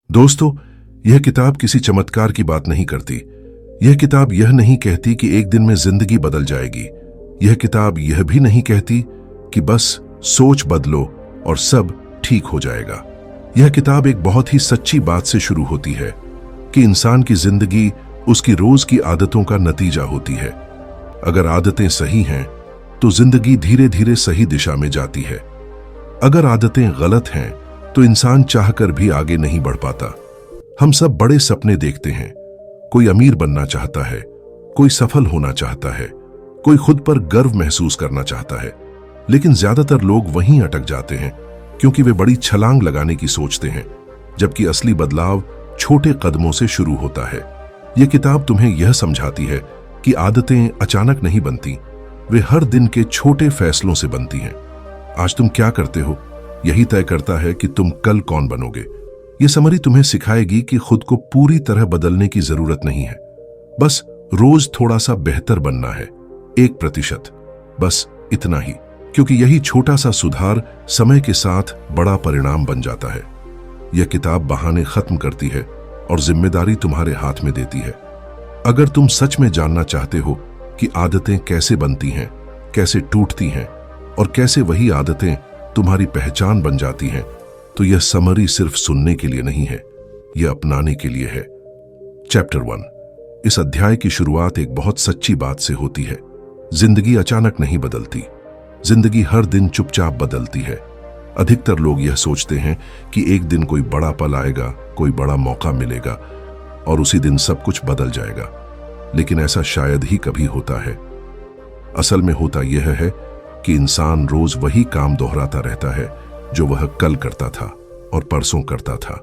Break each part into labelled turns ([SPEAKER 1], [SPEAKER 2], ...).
[SPEAKER 1] दोस्तों, यह किताब किसी चमत्कार की बात नहीं करती। यह किताब यह नहीं कहती कि एक दिन में जिंदगी बदल जाएगी। यह किताब यह भी नहीं कहती कि बस सोच बदलो और सब ठीक हो जाएगा। यह किताब एक बहुत ही सच्ची बात से शुरू होती है कि इंसान की जिंदगी उसकी रोज की आदतों का नतीजा होती है। अगर आदतें सही हैं तो जिंदगी धीरे धीरे सही दिशा में जाती है। अगर आदतें गलत हैं तो इंसान चाहकर भी आगे नहीं बढ़ पाता। हम सब बड़े सपने देखते हैं। कोई अमीर बनना चाहता है, कोई सफल होना चाहता है, कोई खुद पर गर्व महसूस करना चाहता है। लेकिन ज्यादातर लोग वहीं अटक जाते हैं क्योंकि वे बड़ी छलांग लगाने की सोचते हैं, जबकि असली बदलाव छोटे कदमों से शुरू होता है। यह किताब तुम्हें यह समझाती है कि आदतें अचानक नहीं बनती, वे हर दिन के छोटे फैसलों से बनती हैं। आज तुम क्या करते हो, यही तय करता है कि तुम कल कौन बनोगे। यह समरी तुम्हें सिखाएगी कि खुद को पूरी तरह बदलने की जरूरत नहीं है, बस रोज थोड़ा सा बेहतर बनना है, 1%, बस इतना ही। क्योंकि यही छोटा सा सुधार समय के साथ बड़ा परिणाम बन जाता है। यह किताब बहाने खत्म करती है और जिम्मेदारी तुम्हारे हाथ में देती है। अगर तुम सच में जानना चाहते हो कि आदतें कैसे बनती हैं, कैसे टूटती हैं और कैसे वही आदतें तुम्हारी पहचान बन जाती हैं, तो यह समरी सिर्फ सुनने के लिए नहीं है, यह अपनाने के लिए है। चैप्टर 1। इस अध्याय की शुरुआत एक बहुत सच्ची बात से होती है। जिंदगी अचानक नहीं बदलती, जिंदगी हर दिन चुपचाप बदलती है। अधिकतर लोग यह सोचते हैं कि एक दिन कोई बड़ा पल आएगा, कोई बड़ा मौका मिलेगा और उसी दिन सब कुछ बदल जाएगा। लेकिन ऐसा शायद ही कभी होता है। असल में होता यह है कि इंसान रोज वही काम दोहराता रहता है जो वह कल करता था और परसों करता था,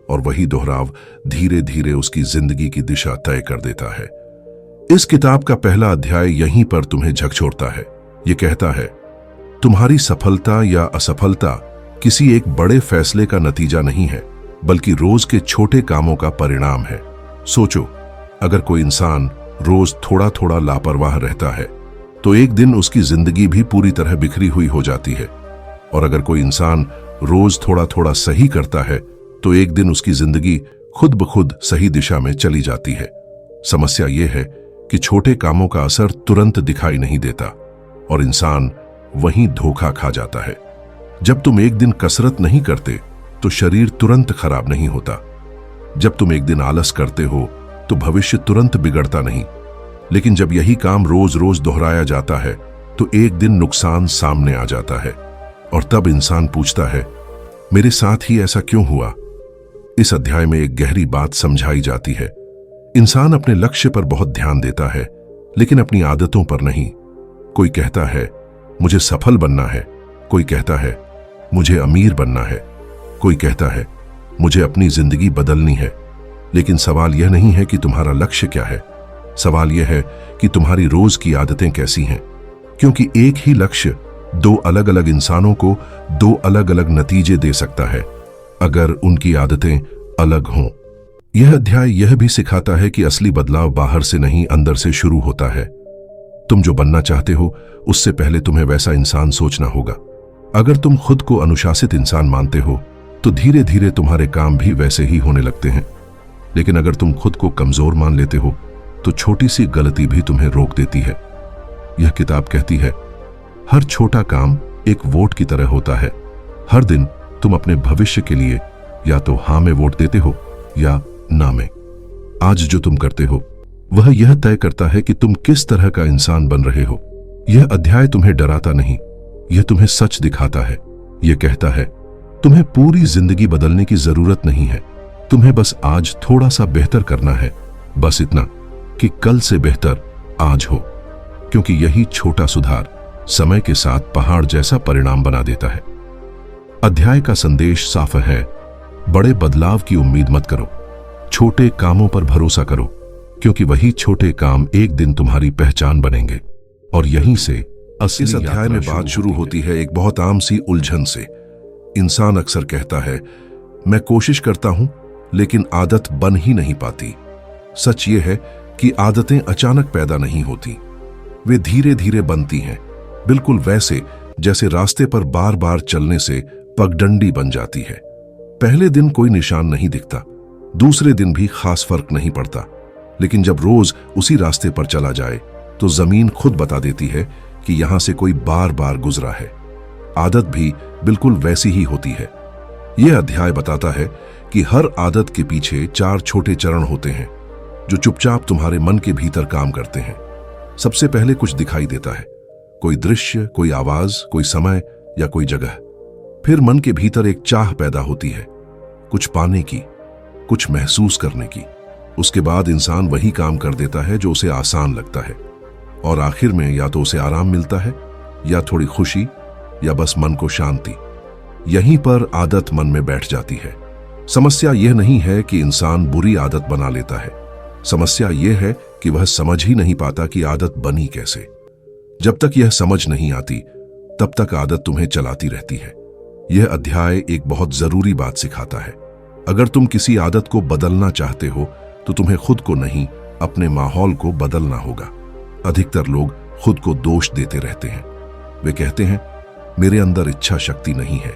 [SPEAKER 1] और वही दोहराव धीरे धीरे उसकी जिंदगी की दिशा तय कर देता है। इस किताब का पहला अध्याय यहीं पर तुम्हें झकझोरता है। यह कहता है, तुम्हारी सफलता या असफलता किसी एक बड़े फैसले का नतीजा नहीं है, बल्कि रोज के छोटे कामों का परिणाम है। सोचो, अगर कोई इंसान रोज थोड़ा थोड़ा लापरवाह रहता है तो एक दिन उसकी जिंदगी भी पूरी तरह बिखरी हुई हो जाती है, और अगर कोई इंसान रोज थोड़ा थोड़ा सही करता है तो एक दिन उसकी जिंदगी खुद ब खुद सही दिशा में चली जाती है। समस्या यह है कि छोटे कामों का असर तुरंत दिखाई नहीं देता और इंसान वहीं धोखा खा जाता है। जब तुम एक दिन कसरत नहीं करते तो शरीर तुरंत खराब नहीं होता। जब तुम एक दिन आलस करते हो तो भविष्य तुरंत बिगड़ता नहीं। लेकिन जब यही काम रोज रोज दोहराया जाता है तो एक दिन नुकसान सामने आ जाता है, और तब इंसान पूछता है, मेरे साथ ही ऐसा क्यों हुआ। इस अध्याय में एक गहरी बात समझाई जाती है। इंसान अपने लक्ष्य पर बहुत ध्यान देता है, लेकिन अपनी आदतों पर नहीं। कोई कहता है, मुझे सफल बनना है, कोई कहता है, मुझे अमीर बनना है, कोई कहता है, मुझे अपनी जिंदगी बदलनी है। लेकिन सवाल यह नहीं है कि तुम्हारा लक्ष्य क्या है, सवाल यह है कि तुम्हारी रोज की आदतें कैसी हैं। क्योंकि एक ही लक्ष्य दो अलग अलग इंसानों को दो अलग अलग नतीजे दे सकता है, अगर उनकी आदतें अलग हों। यह अध्याय यह भी सिखाता है कि असली बदलाव बाहर से नहीं, अंदर से शुरू होता है। तुम जो बनना चाहते हो उससे पहले तुम्हें वैसा इंसान सोचना होगा। अगर तुम खुद को अनुशासित इंसान मानते हो तो धीरे धीरे तुम्हारे काम भी वैसे ही होने लगते हैं। लेकिन अगर तुम खुद को कमजोर मान लेते हो तो छोटी सी गलती भी तुम्हें रोक देती है। यह किताब कहती है, हर छोटा काम एक वोट की तरह होता है। हर दिन तुम अपने भविष्य के लिए या तो हाँ में वोट देते हो या ना में। आज जो तुम करते हो वह यह तय करता है कि तुम किस तरह का इंसान बन रहे हो। यह अध्याय तुम्हें डराता नहीं, यह तुम्हें सच दिखाता है। यह कहता है, तुम्हें पूरी जिंदगी बदलने की जरूरत नहीं है, तुम्हें बस आज थोड़ा सा बेहतर करना है, बस इतना कि कल से बेहतर आज हो। क्योंकि यही छोटा सुधार समय के साथ पहाड़ जैसा परिणाम बना देता है। अध्याय का संदेश साफ है, बड़े बदलाव की उम्मीद मत करो, छोटे कामों पर भरोसा करो, क्योंकि वही छोटे काम एक दिन तुम्हारी पहचान बनेंगे। और यहीं से इस अध्याय में बात शुरू होती है एक बहुत आम सी उलझन से। इंसान अक्सर कहता है, मैं कोशिश करता हूं लेकिन आदत बन ही नहीं पाती। सच ये है कि आदतें अचानक पैदा नहीं होती, वे धीरे धीरे बनती हैं, बिल्कुल वैसे जैसे रास्ते पर बार बार चलने से पगडंडी बन जाती है। पहले दिन कोई निशान नहीं दिखता, दूसरे दिन भी खास फर्क नहीं पड़ता, लेकिन जब रोज उसी रास्ते पर चला जाए तो जमीन खुद बता देती है कि यहां से कोई बार बार गुजरा है। आदत भी बिल्कुल वैसी ही होती है। यह अध्याय बताता है कि हर आदत के पीछे 4 छोटे चरण होते हैं जो चुपचाप तुम्हारे मन के भीतर काम करते हैं। सबसे पहले कुछ दिखाई देता है, कोई दृश्य, कोई आवाज, कोई समय या कोई जगह। फिर मन के भीतर एक चाह पैदा होती है, कुछ पाने की, कुछ महसूस करने की। उसके बाद इंसान वही काम कर देता है जो उसे आसान लगता है, और आखिर में या तो उसे आराम मिलता है, या थोड़ी खुशी, या बस मन को शांति। यहीं पर आदत मन में बैठ जाती है। समस्या यह नहीं है कि इंसान बुरी आदत बना लेता है, समस्या यह है कि वह समझ ही नहीं पाता कि आदत बनी कैसे। जब तक यह समझ नहीं आती तब तक आदत तुम्हें चलाती रहती है। यह अध्याय एक बहुत जरूरी बात सिखाता है। अगर तुम किसी आदत को बदलना चाहते हो तो तुम्हें खुद को नहीं, अपने माहौल को बदलना होगा। अधिकतर लोग खुद को दोष देते रहते हैं। वे कहते हैं मेरे अंदर इच्छा शक्ति नहीं है,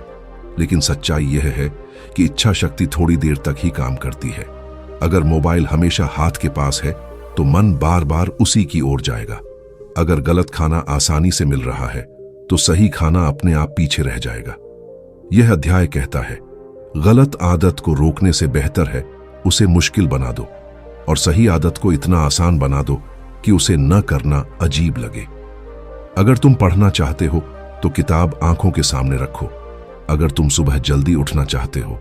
[SPEAKER 1] लेकिन सच्चाई यह है कि इच्छा शक्ति थोड़ी देर तक ही काम करती है। अगर मोबाइल हमेशा हाथ के पास है तो मन बार बार उसी की ओर जाएगा। अगर गलत खाना आसानी से मिल रहा है तो सही खाना अपने आप पीछे रह जाएगा। यह अध्याय कहता है गलत आदत को रोकने से बेहतर है उसे मुश्किल बना दो, और सही आदत को इतना आसान बना दो कि उसे न करना अजीब लगे। अगर तुम पढ़ना चाहते हो तो किताब आंखों के सामने रखो। अगर तुम सुबह जल्दी उठना चाहते हो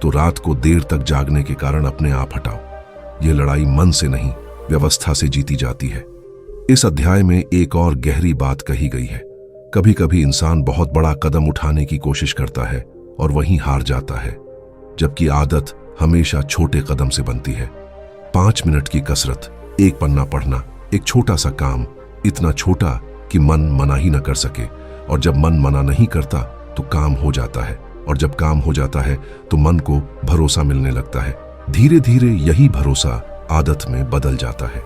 [SPEAKER 1] तो रात को देर तक जागने के कारण अपने आप हटाओ। यह लड़ाई मन से नहीं, व्यवस्था से जीती जाती है। इस अध्याय में एक और गहरी बात कही गई है। कभी कभी इंसान बहुत बड़ा कदम उठाने की कोशिश करता है और वहीं हार जाता है, जबकि आदत हमेशा छोटे कदम से बनती है। 5 मिनट की कसरत, एक पन्ना पढ़ना, एक छोटा सा काम, इतना छोटा कि मन मना ही न कर सके, और जब मन मना नहीं करता तो काम हो जाता है, और जब काम हो जाता है तो मन को भरोसा मिलने लगता है। धीरे धीरे यही भरोसा आदत में बदल जाता है।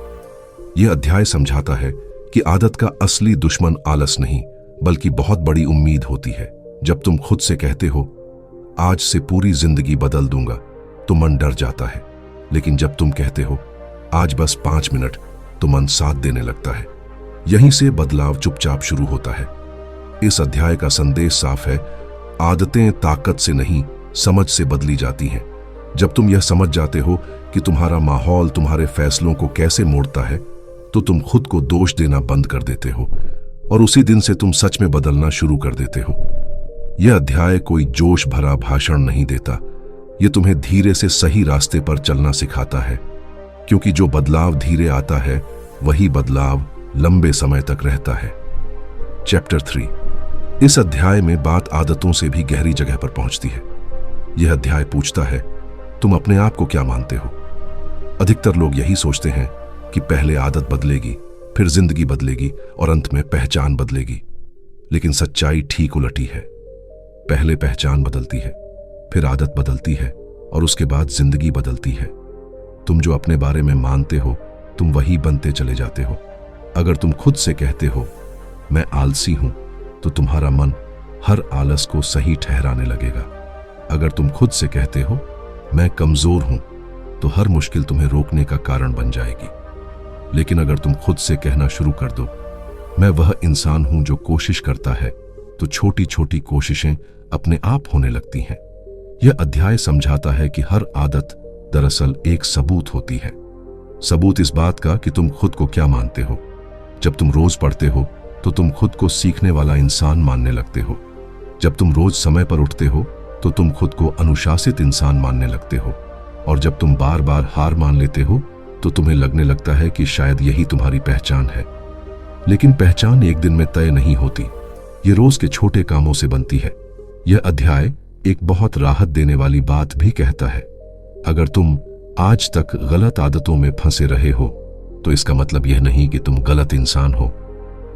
[SPEAKER 1] यह अध्याय समझाता है कि आदत का असली दुश्मन आलस नहीं, बल्कि बहुत बड़ी उम्मीद होती है। जब तुम खुद से कहते हो आज से पूरी जिंदगी बदल दूंगा तो मन डर जाता है, लेकिन जब तुम कहते हो आज बस 5 मिनट तो मन साथ देने लगता है। यहीं से बदलाव चुपचाप शुरू होता है। इस अध्याय का संदेश साफ है, आदतें ताकत से नहीं, समझ से बदली जाती हैं। जब तुम यह समझ जाते हो कि तुम्हारा माहौल तुम्हारे फैसलों को कैसे मोड़ता है, तो तुम खुद को दोष देना बंद कर देते हो, और उसी दिन से तुम सच में बदलना शुरू कर देते हो। यह अध्याय कोई जोश भरा भाषण नहीं देता, यह तुम्हें धीरे से सही रास्ते पर चलना सिखाता है, क्योंकि जो बदलाव धीरे आता है वही बदलाव लंबे समय तक रहता है। चैप्टर 3। इस अध्याय में बात आदतों से भी गहरी जगह पर पहुंचती है। यह अध्याय पूछता है तुम अपने आप को क्या मानते हो। अधिकतर लोग यही सोचते हैं कि पहले आदत बदलेगी, फिर जिंदगी बदलेगी और अंत में पहचान बदलेगी, लेकिन सच्चाई ठीक उलटी है। पहले पहचान बदलती है, फिर आदत बदलती है, और उसके बाद जिंदगी बदलती है। तुम जो अपने बारे में मानते हो तुम वही बनते चले जाते हो। अगर तुम खुद से कहते हो मैं आलसी हूं तो तुम्हारा मन हर आलस को सही ठहराने लगेगा। अगर तुम खुद से कहते हो मैं कमजोर हूं तो हर मुश्किल तुम्हें रोकने का कारण बन जाएगी। लेकिन अगर तुम खुद से कहना शुरू कर दो मैं वह इंसान हूं जो कोशिश करता है, तो छोटी छोटी कोशिशें अपने आप होने लगती हैं। यह अध्याय समझाता है कि हर आदत दरअसल एक सबूत होती है। सबूत इस बात का कि तुम खुद को क्या मानते हो। जब तुम रोज पढ़ते हो तो तुम खुद को सीखने वाला इंसान मानने लगते हो। जब तुम रोज समय पर उठते हो तो तुम खुद को अनुशासित इंसान मानने लगते हो। और जब तुम बार बार हार मान लेते हो तो तुम्हें लगने लगता है कि शायद यही तुम्हारी पहचान है। लेकिन पहचान एक दिन में तय नहीं होती, ये रोज के छोटे कामों से बनती है। यह अध्याय एक बहुत राहत देने वाली बात भी कहता है। अगर तुम आज तक गलत आदतों में फंसे रहे हो तो इसका मतलब यह नहीं कि तुम गलत इंसान हो।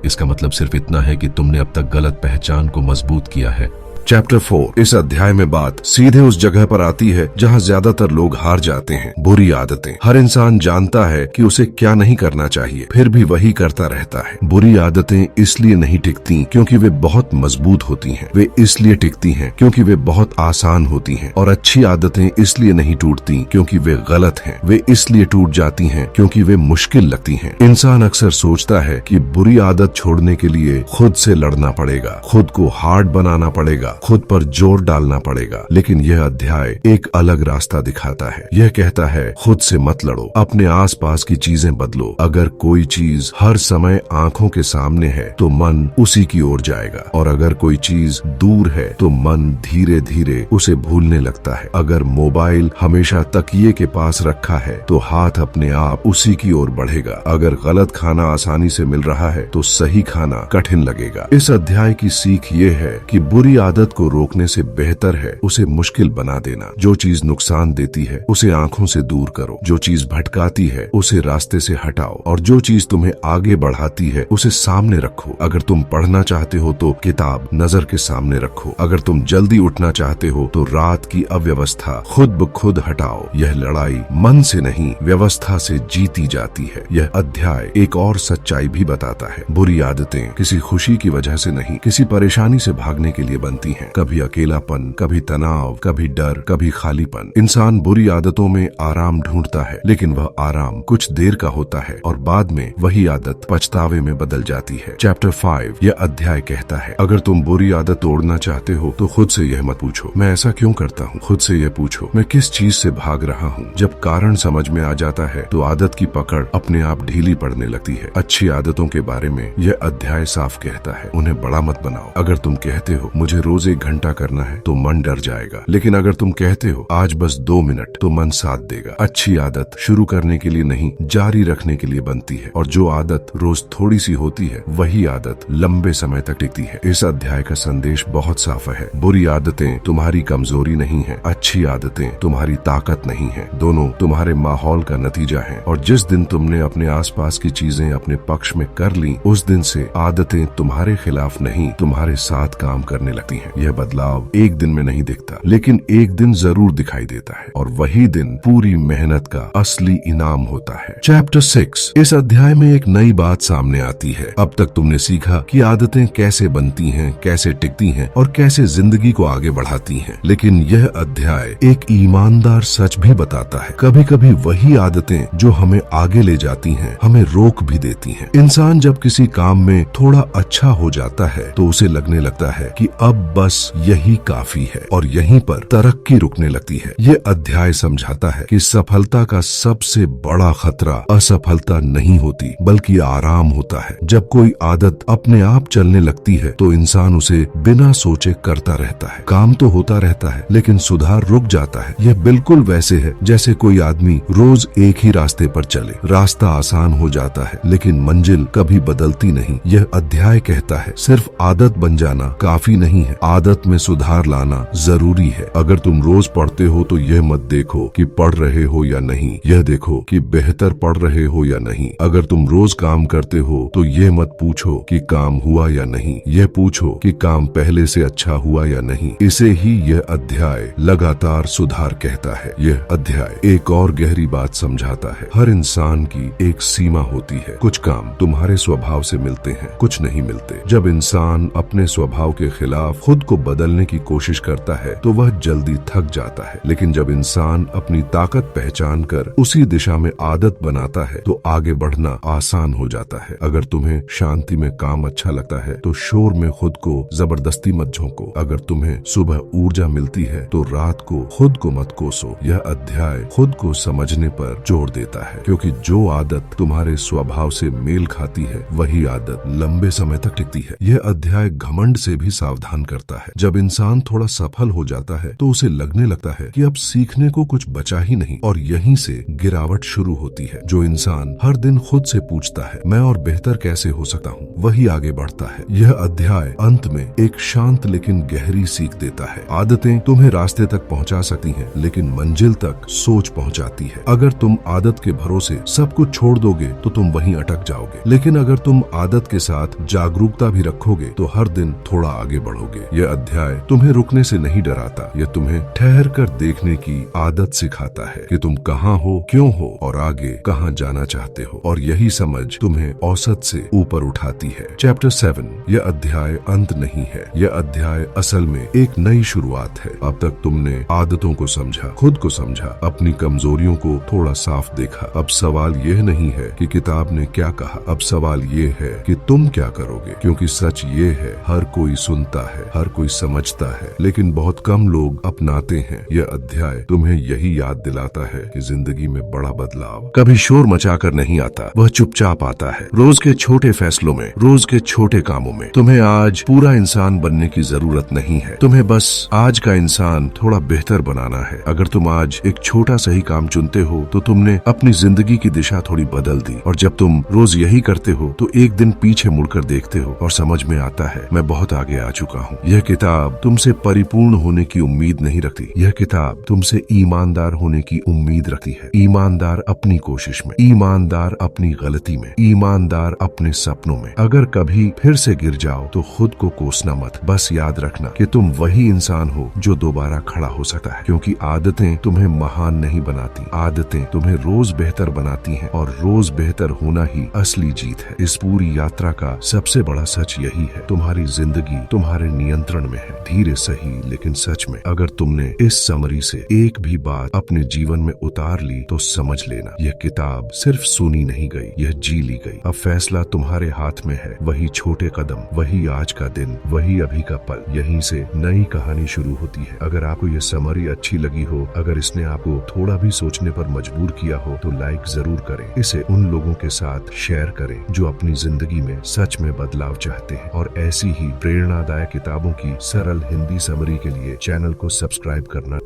[SPEAKER 1] इसका मतलब सिर्फ इतना है कि तुमने अब तक गलत पहचान को मजबूत किया है। चैप्टर 4। इस अध्याय में बात सीधे उस जगह पर आती है जहाँ ज्यादातर लोग हार जाते हैं, बुरी आदतें। हर इंसान जानता है कि उसे क्या नहीं करना चाहिए, फिर भी वही करता रहता है। बुरी आदतें इसलिए नहीं टिकती क्योंकि वे बहुत मजबूत होती हैं, वे इसलिए टिकती हैं क्योंकि वे बहुत आसान होती हैं। और अच्छी आदतें इसलिए नहीं टूटती क्योंकि वे गलत हैं, वे इसलिए टूट जाती हैं क्योंकि वे मुश्किल लगती हैं। इंसान अक्सर सोचता है कि बुरी आदत छोड़ने के लिए खुद से लड़ना पड़ेगा, खुद को हार्ड बनाना पड़ेगा, खुद पर जोर डालना पड़ेगा। लेकिन यह अध्याय एक अलग रास्ता दिखाता है। यह कहता है खुद से मत लड़ो, अपने आसपास की चीजें बदलो। अगर कोई चीज हर समय आंखों के सामने है तो मन उसी की ओर जाएगा, और अगर कोई चीज दूर है तो मन धीरे धीरे उसे भूलने लगता है। अगर मोबाइल हमेशा तकिए के पास रखा है तो हाथ अपने आप उसी की ओर बढ़ेगा। अगर गलत खाना आसानी से मिल रहा है तो सही खाना कठिन लगेगा। इस अध्याय की सीख ये है कि बुरी आदत को रोकने से बेहतर है उसे मुश्किल बना देना। जो चीज नुकसान देती है उसे आंखों से दूर करो, जो चीज भटकाती है उसे रास्ते से हटाओ, और जो चीज तुम्हें आगे बढ़ाती है उसे सामने रखो। अगर तुम पढ़ना चाहते हो तो किताब नजर के सामने रखो। अगर तुम जल्दी उठना चाहते हो तो रात की अव्यवस्था खुद ब खुद हटाओ। यह लड़ाई मन से नहीं, व्यवस्था से जीती जाती है। यह अध्याय एक और सच्चाई भी बताता है। बुरी आदतें किसी खुशी की वजह से नहीं, किसी परेशानी से भागने के लिए बनती हैं। कभी अकेलापन, कभी तनाव, कभी डर, कभी खालीपन। इंसान बुरी आदतों में आराम ढूंढता है, लेकिन वह आराम कुछ देर का होता है और बाद में वही आदत पछतावे में बदल जाती है। चैप्टर 5। यह अध्याय कहता है अगर तुम बुरी आदत तोड़ना चाहते हो तो खुद से यह मत पूछो मैं ऐसा क्यों करता हूँ, खुद से यह पूछो मैं किस चीज से भाग रहा हूँ। जब कारण समझ में आ जाता है तो आदत की पकड़ अपने आप ढीली पड़ने लगती है। अच्छी आदतों के बारे में यह अध्याय साफ कहता है उन्हें बड़ा मत बनाओ। अगर तुम कहते हो मुझे रोज 1 घंटा करना है तो मन डर जाएगा, लेकिन अगर तुम कहते हो आज बस 2 मिनट तो मन साथ देगा। अच्छी आदत शुरू करने के लिए नहीं, जारी रखने के लिए बनती है, और जो आदत रोज थोड़ी सी होती है वही आदत लंबे समय तक टिकती है। इस अध्याय का संदेश बहुत साफ है। बुरी आदतें तुम्हारी कमजोरी नहीं है, अच्छी आदतें तुम्हारी ताकत नहीं है। दोनों तुम्हारे माहौल का नतीजा है, और जिस दिन तुमने अपने आसपास की चीजें अपने पक्ष में कर ली उस दिन से आदतें तुम्हारे खिलाफ नहीं तुम्हारे साथ काम करने लगती हैं। यह बदलाव एक दिन में नहीं दिखता, लेकिन एक दिन जरूर दिखाई देता है, और वही दिन पूरी मेहनत का असली इनाम होता है। चैप्टर 6। इस अध्याय में एक नई बात सामने आती है। अब तक तुमने सीखा कि आदतें कैसे बनती हैं, कैसे टिकती हैं और कैसे जिंदगी को आगे बढ़ाती हैं, लेकिन यह अध्याय एक ईमानदार सच भी बताता है। कभी कभी वही आदतें जो हमें आगे ले जाती हैं हमें रोक भी देती हैं। इंसान जब किसी काम में थोड़ा अच्छा हो जाता है तो उसे लगने लगता है कि अब बस यही काफी है, और यहीं पर तरक्की रुकने लगती है। यह अध्याय समझाता है कि सफलता का सबसे बड़ा खतरा असफलता नहीं होती बल्कि आराम होता है। जब कोई आदत अपने आप चलने लगती है तो इंसान उसे बिना सोचे करता रहता है। काम तो होता रहता है लेकिन सुधार रुक जाता है। यह बिल्कुल वैसे है जैसे कोई आदमी रोज एक ही रास्ते पर चले। रास्ता आसान हो जाता है लेकिन मंजिल कभी बदलती नहीं। यह अध्याय कहता है सिर्फ आदत बन जाना काफी नहीं है, आदत में सुधार लाना जरूरी है। अगर तुम रोज पढ़ते हो तो यह मत देखो कि पढ़ रहे हो या नहीं, यह देखो कि बेहतर पढ़ रहे हो या नहीं। अगर तुम रोज काम करते हो तो यह मत पूछो कि काम हुआ या नहीं, यह पूछो कि काम पहले से अच्छा हुआ या नहीं। इसे ही यह अध्याय लगातार सुधार कहता है। यह अध्याय एक और गहरी बात समझाता है। हर इंसान की एक सीमा होती है। कुछ काम तुम्हारे स्वभाव से मिलते हैं, कुछ नहीं मिलते। जब इंसान अपने स्वभाव के खिलाफ खुद को बदलने की कोशिश करता है तो वह जल्दी थक जाता है, लेकिन जब इंसान अपनी ताकत पहचान कर उसी दिशा में आदत बनाता है तो आगे बढ़ना आसान हो जाता है। अगर तुम्हें शांति में काम अच्छा लगता है तो शोर में खुद को जबरदस्ती मत झोंको। अगर तुम्हें सुबह ऊर्जा मिलती है तो रात को खुद को मत कोसो। यह अध्याय खुद को समझने पर जोर देता है, क्योंकि जो आदत तुम्हारे स्वभाव से मेल खाती है वही आदत लंबे समय तक टिकती है। यह अध्याय घमंड से भी सावधान करता है। जब इंसान थोड़ा सफल हो जाता है तो उसे लगने लगता है कि अब सीखने को कुछ बचा ही नहीं, और यहीं से गिरावट शुरू होती है। जो इंसान हर दिन खुद से पूछता है मैं और बेहतर कैसे हो सकता हूँ, वही आगे बढ़ता है। यह अध्याय अंत में एक शांत लेकिन गहरी सीख देता है। आदतें तुम्हें रास्ते तक पहुँचा सकती हैं, लेकिन मंजिल तक सोच पहुँचाती है। अगर तुम आदत के भरोसे सब कुछ छोड़ दोगे तो तुम वहीं अटक जाओगे, लेकिन अगर तुम आदत के साथ जागरूकता भी रखोगे तो हर दिन थोड़ा आगे बढ़ोगे। यह अध्याय तुम्हें रुकने से नहीं डराता, यह तुम्हें ठहर कर देखने की आदत सिखाता है कि तुम कहाँ हो, क्यों हो और आगे कहाँ जाना चाहते हो। और यही समझ तुम्हें औसत से ऊपर उठाती है। चैप्टर 7। यह अध्याय अंत नहीं है, यह अध्याय असल में एक नई शुरुआत है। अब तक तुमने आदतों को समझा, खुद को समझा, अपनी कमजोरियों को थोड़ा साफ देखा। अब सवाल यह नहीं है कि किताब ने क्या कहा, अब सवाल ये है कि तुम क्या करोगे। क्योंकि सच ये है, हर कोई सुनता है, हर कोई समझता है, लेकिन बहुत कम लोग अपनाते हैं। यह अध्याय तुम्हें यही याद दिलाता है कि जिंदगी में बड़ा बदलाव कभी शोर मचाकर नहीं आता, वह चुपचाप आता है। रोज के छोटे फैसलों में, रोज के छोटे कामों में। तुम्हें आज पूरा इंसान बनने की जरूरत नहीं है, तुम्हें बस आज का इंसान थोड़ा बेहतर बनाना है। अगर तुम आज एक छोटा सही काम चुनते हो तो तुमने अपनी जिंदगी की दिशा थोड़ी बदल दी। और जब तुम रोज यही करते हो तो एक दिन पीछे मुड़कर देखते हो और समझ में आता है, मैं बहुत आगे आ चुका हूँ। यह किताब तुमसे परिपूर्ण होने की उम्मीद नहीं रखती, यह किताब तुमसे ईमानदार होने की उम्मीद रखती है। ईमानदार अपनी कोशिश में, ईमानदार अपनी गलती में, ईमानदार अपने सपनों में। अगर कभी फिर से गिर जाओ तो खुद को कोसना मत, बस याद रखना कि तुम वही इंसान हो जो दोबारा खड़ा हो सकता है। क्योंकि आदतें तुम्हें महान नहीं बनाती, आदतें तुम्हें रोज बेहतर बनाती हैं और रोज बेहतर होना ही असली जीत है। इस पूरी यात्रा का सबसे बड़ा सच यही है, तुम्हारी जिंदगी तुम्हारे नियंत्रण में है। धीरे सही लेकिन सच में। अगर तुमने इस समरी से एक भी बात अपने जीवन में उतार ली तो समझ लेना, यह किताब सिर्फ सुनी नहीं गई, यह जी ली गई। अब फैसला तुम्हारे हाथ में है। वही छोटे कदम, वही आज का दिन, वही अभी का पल, यहीं से नई कहानी शुरू होती है। अगर आपको यह समरी अच्छी लगी हो, अगर इसने आपको थोड़ा भी सोचने पर मजबूर किया हो तो लाइक जरूर करें। इसे उन लोगों के साथ शेयर करें जो अपनी जिंदगी में सच में बदलाव चाहते हैं। और ऐसी ही प्रेरणादायक किताबों की सरल हिंदी समरी के लिए चैनल को सब्सक्राइब करना